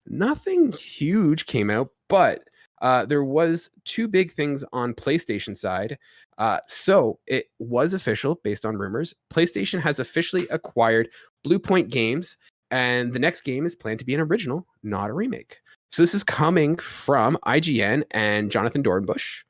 nothing huge came out, but there was two big things on PlayStation side. So it was official based on rumors. PlayStation has officially acquired Bluepoint Games, and the next game is planned to be an original, not a remake. So this is coming from IGN and Jonathan Dornbush.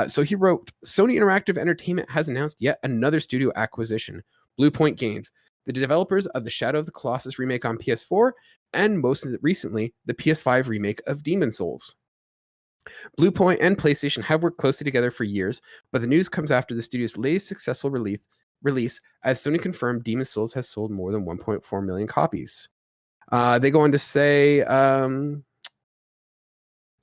So he wrote, Sony Interactive Entertainment has announced yet another studio acquisition, Bluepoint Games, the developers of the Shadow of the Colossus remake on PS4, and most recently, the PS5 remake of Demon's Souls. Bluepoint and PlayStation have worked closely together for years, but the news comes after the studio's latest successful release, as Sony confirmed Demon's Souls has sold more than 1.4 million copies. They go on to say,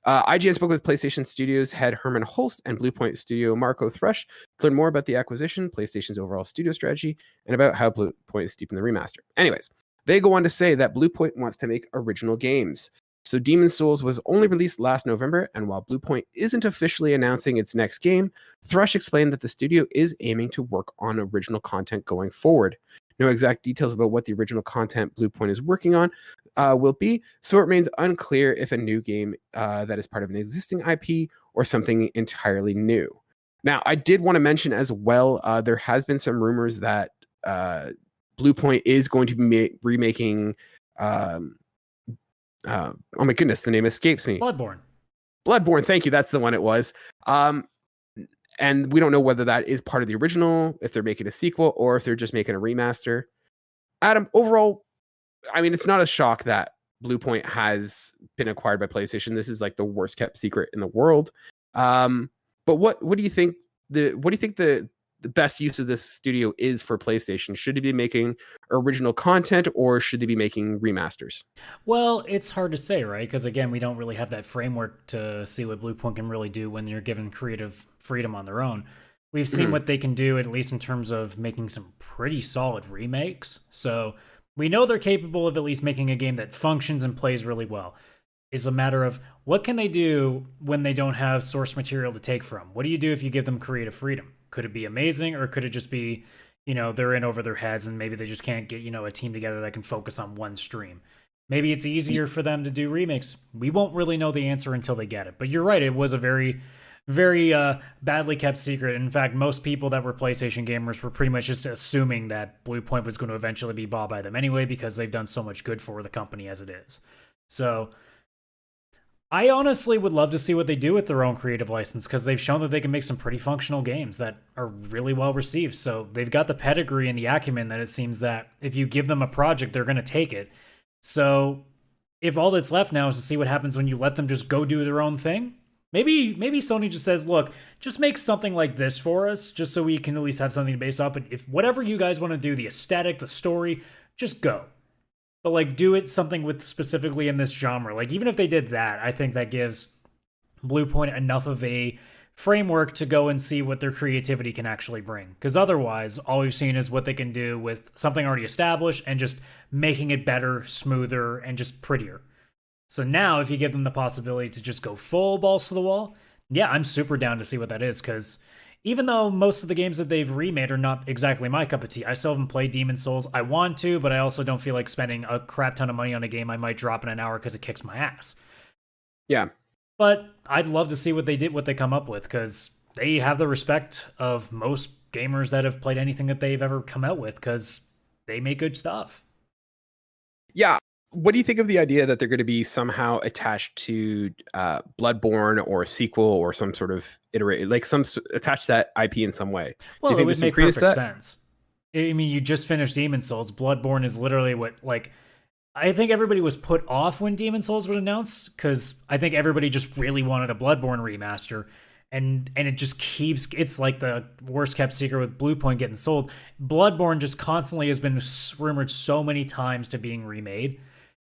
IGN spoke with PlayStation Studios head Herman Holst and Bluepoint studio Marco Thrush to learn more about the acquisition, PlayStation's overall studio strategy, and about how Bluepoint is steeping the remaster. Anyways, they go on to say that Bluepoint wants to make original games. So Demon's Souls was only released last November, and while Bluepoint isn't officially announcing its next game, Thrush explained that the studio is aiming to work on original content going forward. No exact details about what the original content Bluepoint is working on will be, so it remains unclear if a new game that is part of an existing IP or something entirely new. Now, I did want to mention as well, there has been some rumors that Bluepoint is going to be remaking oh my goodness, the name escapes me. Bloodborne, thank you. That's the one it was. And we don't know whether that is part of the original, if they're making a sequel, or if they're just making a remaster. Adam, overall, I mean, it's not a shock that Bluepoint has been acquired by PlayStation. This is like the worst kept secret in the world. But what do you think the best use of this studio is for PlayStation? Should they be making original content, or should they be making remasters? Well, it's hard to say, right? Because again, we don't really have that framework to see what Bluepoint can really do when you're given creative freedom on their own. We've seen what they can do, at least in terms of making some pretty solid remakes. So we know they're capable of at least making a game that functions and plays really well. It's a matter of what can they do when they don't have source material to take from? What do you do if you give them creative freedom? Could it be amazing, or could it just be, they're in over their heads and maybe they just can't get, a team together that can focus on one stream? Maybe it's easier for them to do remakes. We won't really know the answer until they get it. But you're right, it was a very, very badly kept secret. In fact, most people that were PlayStation gamers were pretty much just assuming that Bluepoint was going to eventually be bought by them anyway, because they've done so much good for the company as it is. So I honestly would love to see what they do with their own creative license, because they've shown that they can make some pretty functional games that are really well received. So they've got the pedigree and the acumen that it seems that if you give them a project, they're going to take it. So if all that's left now is to see what happens when you let them just go do their own thing, maybe Sony just says, look, just make something like this for us, just so we can at least have something to base off. But if whatever you guys want to do, the aesthetic, the story, just go. But do it something with specifically in this genre. Even if they did that, I think that gives Bluepoint enough of a framework to go and see what their creativity can actually bring. Because otherwise, all we've seen is what they can do with something already established and just making it better, smoother, and just prettier. So now, if you give them the possibility to just go full balls to the wall, yeah, I'm super down to see what that is. Because even though most of the games that they've remade are not exactly my cup of tea, I still haven't played Demon's Souls. I want to, but I also don't feel like spending a crap ton of money on a game I might drop in an hour because it kicks my ass. Yeah. But I'd love to see what they come up with, because they have the respect of most gamers that have played anything that they've ever come out with, because they make good stuff. Yeah. What do you think of the idea that they're going to be somehow attached to Bloodborne or a sequel or some sort of attached to that IP in some way? Well, it would make perfect sense. I mean, you just finished Demon's Souls. Bloodborne is literally what, I think everybody was put off when Demon's Souls was announced, because I think everybody just really wanted a Bloodborne remaster. And it just keeps, it's like the worst kept secret with Bluepoint getting sold. Bloodborne just constantly has been rumored so many times to being remade.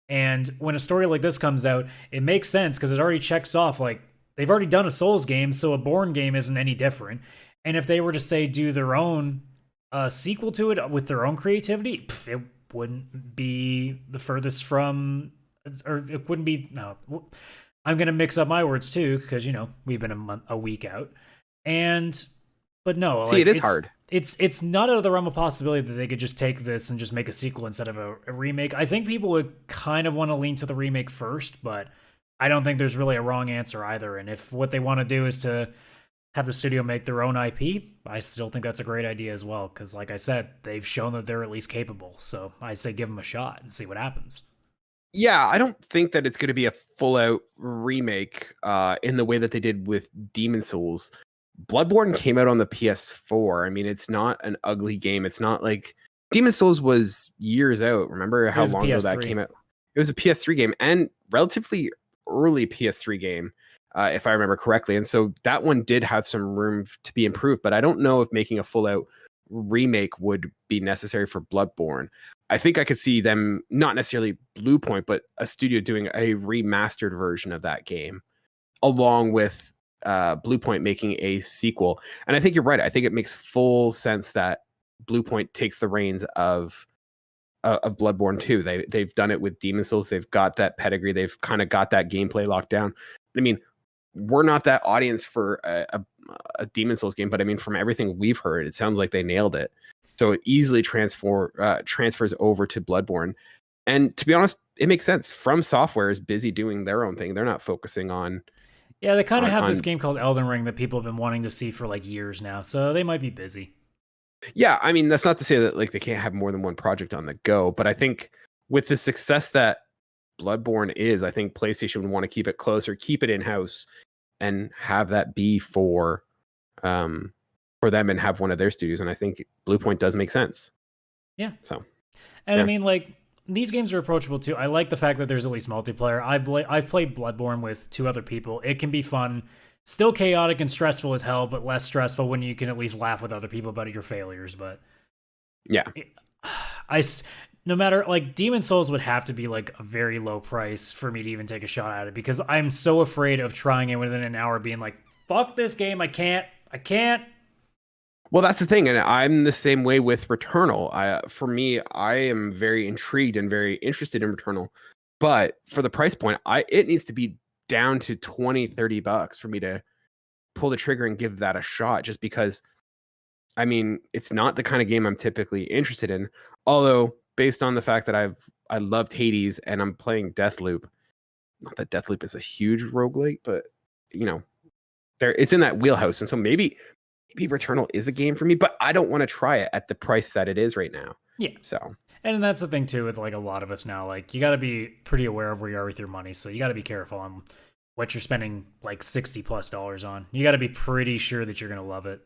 And when a story like this comes out, it makes sense because it already checks off, they've already done a Souls game, so a Bourne game isn't any different. And if they were to, say, do their own sequel to it with their own creativity, it wouldn't be the furthest from, or it wouldn't be, no. I'm going to mix up my words too, because, we've been a week out. But no. See, it is hard. it's not out of the realm of possibility that they could just take this and just make a sequel instead of a remake. I think people would kind of want to lean to the remake first, but I don't think there's really a wrong answer either. And if what they want to do is to have the studio make their own IP, I still think that's a great idea as well. Because like I said, they've shown that they're at least capable. So I say give them a shot and see what happens. Yeah, I don't think that it's going to be a full-out remake in the way that they did with Demon Souls. Bloodborne came out on the PS4. I mean, it's not an ugly game. It's not like Demon Souls was years out. Remember how long ago that came out? It was a PS3 game and relatively early PS3 game, if I remember correctly. And so that one did have some room to be improved, but I don't know if making a full-out remake would be necessary for Bloodborne. I think I could see them, not necessarily Bluepoint, but a studio doing a remastered version of that game, along with Bluepoint making a sequel. And I think you're right. I think it makes full sense that Bluepoint takes the reins of Bloodborne too. They've done it with Demon Souls. They've got that pedigree. They've kind of got that gameplay locked down. I mean, we're not that audience for a Demon Souls game, but I mean, from everything we've heard, it sounds like they nailed it. So it easily transfers over to Bloodborne. And to be honest, it makes sense. From Software is busy doing their own thing. They're not focusing on... Yeah, they kind of have this game called Elden Ring that people have been wanting to see for like years now. So they might be busy. Yeah, I mean, that's not to say that like they can't have more than one project on the go. But I think with the success that Bloodborne is, I think PlayStation would want to keep it closer, keep it in-house, and have that be for them and have one of their studios. And I think Bluepoint does make sense. Yeah. So, and I mean, like, these games are approachable too. I like the fact that there's at least multiplayer. I've played Bloodborne with 2 other people. It can be fun. Still chaotic and stressful as hell, but less stressful when you can at least laugh with other people about your failures. But yeah, no matter, like, Demon Souls would have to be like a very low price for me to even take a shot at it, because I'm so afraid of trying it within an hour being like, fuck this game, I can't. Well, that's the thing, and I'm the same way with Returnal. For me, I am very intrigued and very interested in Returnal, but for the price point, it needs to be down to $20-$30 for me to pull the trigger and give that a shot, just because, I mean, it's not the kind of game I'm typically interested in. Although, based on the fact that I loved Hades and I'm playing Deathloop, not that Deathloop is a huge roguelike, but you know, it's in that wheelhouse, and so maybe Returnal is a game for me, but I don't want to try it at the price that it is right now. Yeah. So, and that's the thing too with like a lot of us now. Like, you got to be pretty aware of where you are with your money, so you got to be careful on what you're spending like $60+ on. You got to be pretty sure that you're gonna love it.